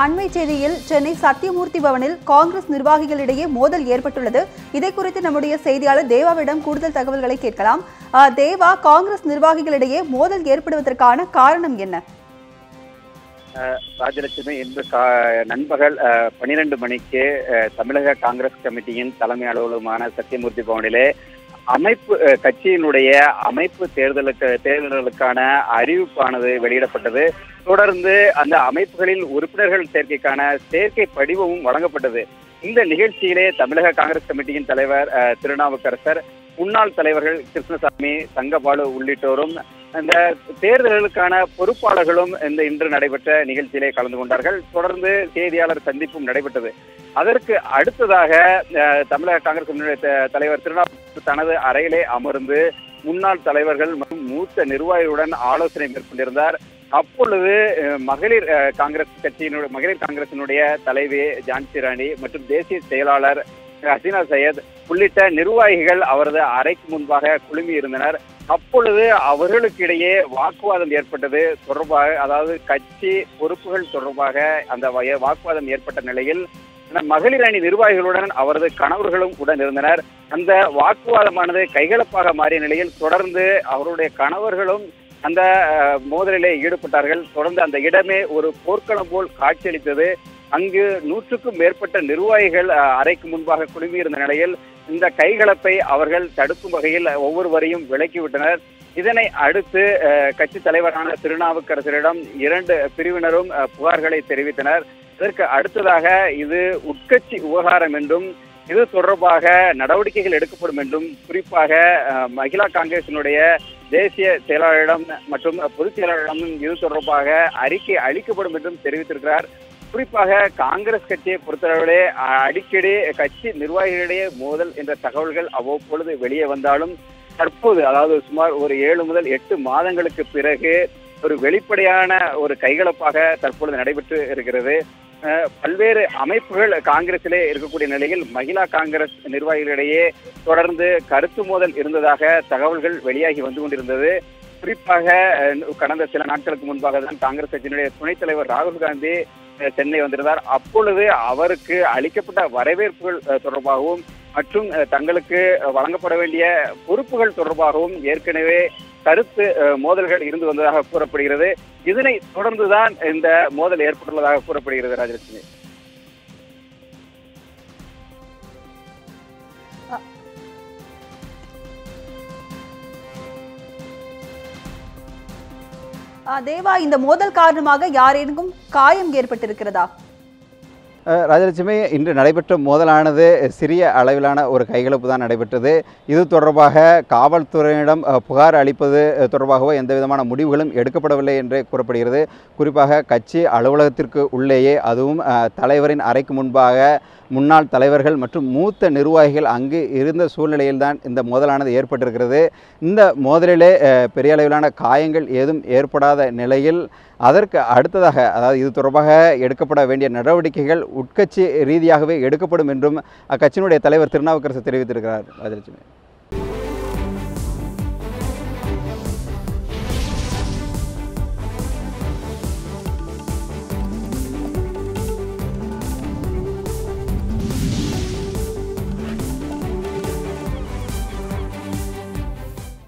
அண்மை செய்தியில் சென்னை சத்தியமூர்த்தி பவனில் காங்கிரஸ் நிர்வாகிகளிடையே மோதல் ஏற்பட்டுள்ளது. இதை குறித்து நம்முடைய செய்தியாளர் தேவாவிடம் கூடுதல் தகவல்களை கேட்கலாம். தேவா, காங்கிரஸ் நிர்வாகிகளிடையே மோதல் ஏற்படுவதற்கான காரணம் என்ன? ராஜலட்சுமி, இன்று நண்பகல் 12 மணிக்கு தமிழக காங்கிரஸ் கமிட்டியின் தலைமை அலுவலகமான சத்தியமூர்த்தி பவனிலே கட்சியினுடைய அமைப்பு தேர்தல்களுக்கான அறிவிப்பானது வெளியிடப்பட்டது. தொடர்ந்து அந்த அமைப்புகளில் உறுப்பினர்கள் சேர்க்கைக்கான சேர்க்கை படிவமும் வழங்கப்பட்டது. இந்த நிகழ்ச்சியிலே தமிழக காங்கிரஸ் கமிட்டியின் தலைவர் திருநாவுக்கரசர், முன்னாள் தலைவர்கள் கிருஷ்ணசாமி, தங்கபாலு உள்ளிட்டோரும் இந்த தேர்தல்களுக்கான பொறுப்பாளர்களும் இன்று நடைபெற்ற நிகழ்ச்சியிலே கலந்து கொண்டார்கள். தொடர்ந்து செய்தியாளர் சந்திப்பும் நடைபெற்றது. அதற்கு அடுத்ததாக தமிழக காங்கிரஸ் தலைவர் திருநாவுக்கரசர் தனது அறையிலே அமர்ந்து முன்னாள் தலைவர்கள் மற்றும் மூத்த நிர்வாகிகளுடன் ஆலோசனை மேற்கொண்டிருந்தார். அப்பொழுது மகளிர் காங்கிரசினுடைய தலைவி ஜான்சி ராணி மற்றும் தேசிய செயலாளர் ஹசீனா சையத் உள்ளிட்ட நிர்வாகிகள் அவரது அறைக்கு முன்பாக குழுமி இருந்தனர். அப்பொழுது அவர்களுக்கு இடையே வாக்குவாதம் ஏற்பட்டது. அதாவது கட்சி பொறுப்புகள் தொடர்பாக அந்த வாக்குவாதம் ஏற்பட்ட நிலையில் மகளிர் அணி நிர்வாகிகளுடன் அவரது கணவர்களும் உடன் இருந்தனர். அந்த வாக்குவாதமானது கைகலப்பாக மாறிய நிலையில் தொடர்ந்து அவருடைய கணவர்களும் அந்த மோதலிலே ஈடுபட்டார்கள். தொடர்ந்து அந்த இடமே ஒரு போர்க்களம் போல் காட்சியளித்தது. அங்கு 100க்கும் மேற்பட்ட நிர்வாகிகள் அறைக்கு முன்பாக குழுமியிருந்த நிலையில் இந்த கைகலப்பை அவர்கள் தடுக்கும் வகையில் ஒவ்வொருவரையும் விலக்கிவிட்டனர். இதனை அடுத்து கட்சி தலைவரான திருநாவுக்கரசரிடம் 2 பிரிவினரும் புகார்களை தெரிவித்தனர். இதற்கு அடுத்ததாக இது உட்கட்சி விவகாரம் என்றும் இது தொடர்பாக நடவடிக்கைகள் எடுக்கப்படும் என்றும், குறிப்பாக மகிழா காங்கிரசினுடைய தேசிய செயலாளரிடம் மற்றும் பொதுச் செயலாளரிடமும் இது தொடர்பாக அறிக்கை அளிக்கப்படும் என்றும் தெரிவித்திருக்கிறார். குறிப்பாக காங்கிரஸ் கட்சியை பொறுத்தளவிலே அடிக்கடி கட்சி நிர்வாகிகளிடையே மோதல் என்ற தகவல்கள் அவ்வப்பொழுது வெளியே வந்தாலும் தற்போது, அதாவது சுமார் ஒரு 7 முதல் 8 மாதங்களுக்கு பிறகு ஒரு வெளிப்படையான ஒரு கைகலப்பாக தற்பொழுது நடைபெற்று இருக்கிறது. பல்வேறு அமைப்புகள் காங்கிரசிலே இருக்கக்கூடிய நிலையில் மகிழா காங்கிரஸ் நிர்வாகிகளிடையே தொடர்ந்து கருத்து மோதல் இருந்ததாக தகவல்கள் வெளியாகி வந்து கொண்டிருந்தது. குறிப்பாக கடந்த சில நாட்களுக்கு முன்பாக தான் காங்கிரஸ் கட்சியினுடைய துணைத் தலைவர் ராகுல் காந்தி சென்னை வந்திருந்தார். அப்பொழுது அவருக்கு அளிக்கப்பட்ட வரவேற்புகள் தொடர்பாகவும் மற்றும் தங்களுக்கு வழங்கப்பட வேண்டிய பொறுப்புகள் தொடர்பாகவும் ஏற்கனவே கருத்து மோதல்கள் இருந்து வந்ததாக கூறப்படுகிறது. இதனை தொடர்ந்துதான் இந்த மோதல் ஏற்பட்டுள்ளதாக கூறப்படுகிறது. ராஜலட்சுமி, தேவா, இந்த மோதல் காரணமாக யாரேனும் காயம் ஏற்பட்டிருக்கிறதா? ராஜலட்சுமி, இன்று நடைபெற்ற மோதலானது சிறிய அளவிலான ஒரு கைகலப்பு தான் நடைபெற்றது. இது தொடர்பாக காவல்துறையிடம் புகார் அளிப்பது தொடர்பாகவோ எந்த விதமான முடிவுகளும் எடுக்கப்படவில்லை என்று கூறப்படுகிறது. குறிப்பாக கட்சி அலுவலகத்திற்கு உள்ளேயே, அதுவும் தலைவரின் அறைக்கு முன்பாக முன்னாள் தலைவர்கள் மற்றும் மூத்த நிர்வாகிகள் அங்கு இருந்த சூழ்நிலையில்தான் இந்த மோதலானது ஏற்பட்டிருக்கிறது. இந்த மோதலிலே பெரிய அளவிலான காயங்கள் ஏதும் ஏற்படாத நிலையில் அதற்கு அடுத்ததாக, அதாவது இது தொடர்பாக எடுக்கப்பட வேண்டிய நடவடிக்கைகள் உட்கட்சி ரீதியாகவே எடுக்கப்படும் என்றும் அக்கட்சியினுடைய தலைவர் திருநாவுக்கரசர் தெரிவித்திருக்கிறார். ராஜலட்சுமி.